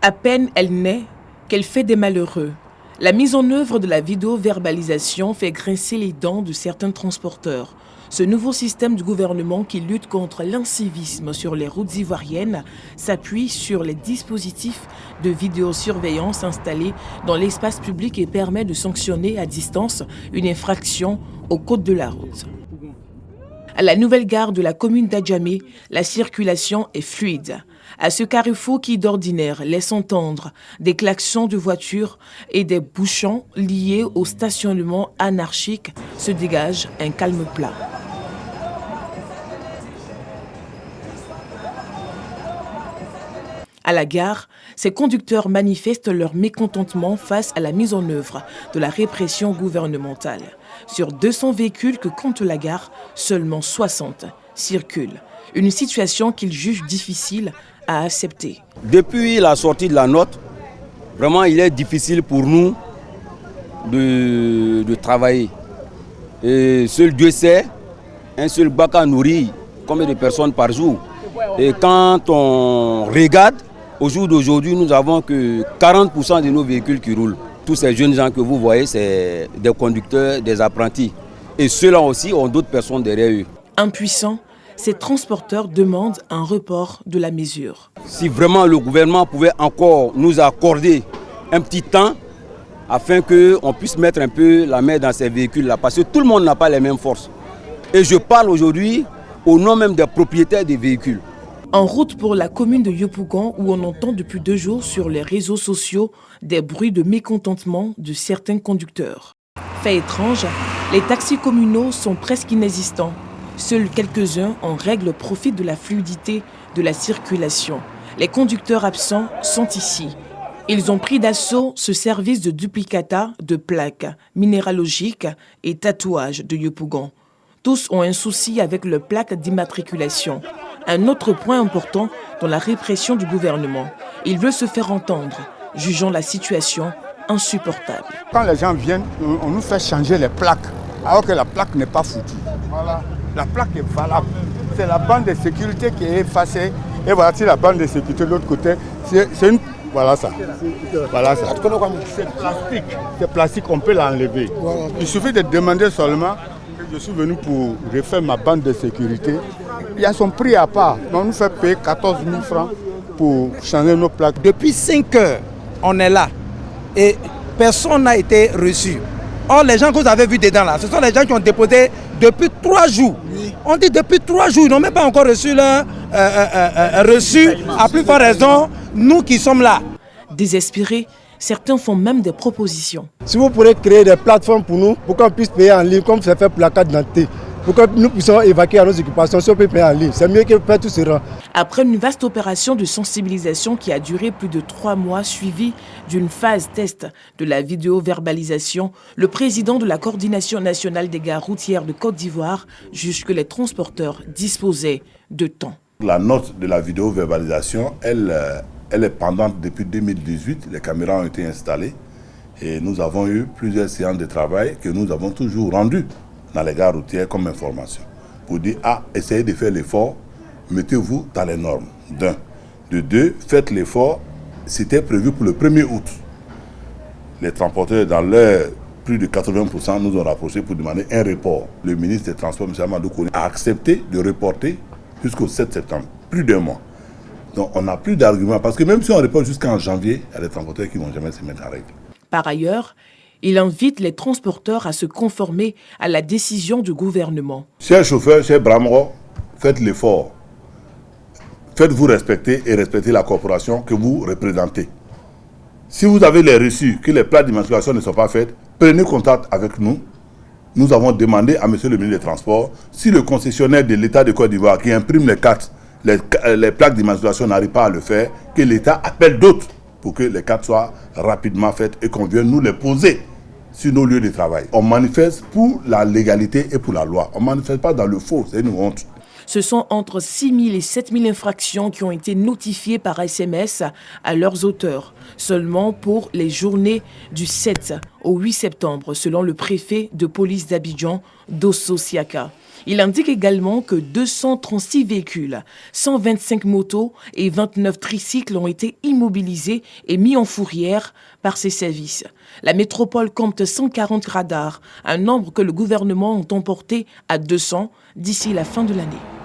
À peine elle naît qu'elle fait des malheureux. La mise en œuvre de la vidéo-verbalisation fait grincer les dents de certains transporteurs. Ce nouveau système du gouvernement qui lutte contre l'incivisme sur les routes ivoiriennes s'appuie sur les dispositifs de vidéosurveillance installés dans l'espace public et permet de sanctionner à distance une infraction au code de la route. À la nouvelle gare de la commune d'Adjamé, la circulation est fluide. À ce carrefour qui d'ordinaire laisse entendre des klaxons de voitures et des bouchons liés au stationnement anarchique, se dégage un calme plat. À la gare, ces conducteurs manifestent leur mécontentement face à la mise en œuvre de la répression gouvernementale. Sur 200 véhicules que compte la gare, seulement 60 circulent. Une situation qu'ils jugent difficile à accepter. Depuis la sortie de la note, vraiment il est difficile pour nous de travailler. Et seul Dieu sait, un seul Baka nourrit combien de personnes par jour. Et quand on regarde, au jour d'aujourd'hui, nous avons que 40% de nos véhicules qui roulent. Tous ces jeunes gens que vous voyez, c'est des conducteurs, des apprentis. Et ceux-là aussi ont d'autres personnes derrière eux. Impuissants, ces transporteurs demandent un report de la mesure. Si vraiment le gouvernement pouvait encore nous accorder un petit temps afin qu'on puisse mettre un peu la main dans ces véhicules-là, parce que tout le monde n'a pas les mêmes forces. Et je parle aujourd'hui au nom même des propriétaires des véhicules. En route pour la commune de Yopougon, où on entend depuis 2 jours sur les réseaux sociaux des bruits de mécontentement de certains conducteurs. Fait étrange, les taxis communaux sont presque inexistants. Seuls quelques-uns en règle profitent de la fluidité de la circulation. Les conducteurs absents sont ici. Ils ont pris d'assaut ce service de duplicata de plaques minéralogiques et tatouages de Yopougon. Tous ont un souci avec leur plaque d'immatriculation. Un autre point important dans la répression du gouvernement. Il veut se faire entendre, jugeant la situation insupportable. Quand les gens viennent, on nous fait changer les plaques, alors que la plaque n'est pas foutue. Voilà. La plaque est valable. C'est la bande de sécurité qui est effacée. Et voilà, la bande de sécurité de l'autre côté, c'est une... Voilà ça. Voilà ça. C'est plastique. C'est plastique, on peut l'enlever. Il suffit de demander seulement. Je suis venu pour refaire ma bande de sécurité. Il y a son prix à part. On nous fait payer 14 000 francs pour changer nos plaques. Depuis 5 heures, on est là et personne n'a été reçu. Or, les gens que vous avez vus dedans là, ce sont les gens qui ont déposé depuis 3 jours. Oui. On dit depuis 3 jours, ils n'ont même pas encore reçu leur reçu. À plus forte raison, nous qui sommes là. Désespérés, certains font même des propositions. Si vous pourrez créer des plateformes pour nous, pour qu'on puisse payer en ligne, comme c'est fait pour la carte d'identité, pour que nous puissions évacuer à nos occupations, si on peut payer en ligne, c'est mieux que faire tout ce rang. Après une vaste opération de sensibilisation qui a duré plus de 3 mois, suivie d'une phase test de la vidéo-verbalisation, le président de la Coordination nationale des gares routières de Côte d'Ivoire juge que les transporteurs disposaient de temps. La note de la vidéo-verbalisation, elle est pendante depuis 2018. Les caméras ont été installées et nous avons eu plusieurs séances de travail que nous avons toujours rendues dans les gares routières comme information. Pour dire, essayez de faire l'effort, mettez-vous dans les normes. D'un. De deux, faites l'effort, c'était prévu pour le 1er août. Les transporteurs, dans leur plus de 80%, nous ont rapproché pour demander un report. Le ministre des Transports, M. Amadou Kone, a accepté de reporter jusqu'au 7 septembre, plus d'un mois. Donc on n'a plus d'arguments, parce que même si on reporte jusqu'en janvier, il y a des transporteurs qui ne vont jamais se mettre en règle. Par ailleurs, il invite les transporteurs à se conformer à la décision du gouvernement. Chers chauffeurs, chers Bramro, faites l'effort. Faites-vous respecter et respectez la corporation que vous représentez. Si vous avez les reçus, que les plaques d'immatriculation ne sont pas faites, prenez contact avec nous. Nous avons demandé à M. le ministre des Transports, si le concessionnaire de l'État de Côte d'Ivoire qui imprime les cartes, les plaques d'immatriculation n'arrivent pas à le faire, que l'État appelle d'autres pour que les cartes soient rapidement faites et qu'on vienne nous les poser sur nos lieux de travail. On manifeste pour la légalité et pour la loi. On ne manifeste pas dans le faux, c'est une honte. Ce sont entre 6 000 et 7 000 infractions qui ont été notifiées par SMS à leurs auteurs, seulement pour les journées du 7 au 8 septembre, selon le préfet de police d'Abidjan, Dosso Siaka. Il indique également que 236 véhicules, 125 motos et 29 tricycles ont été immobilisés et mis en fourrière par ces services. La métropole compte 140 radars, un nombre que le gouvernement entend porter à 200 d'ici la fin de l'année.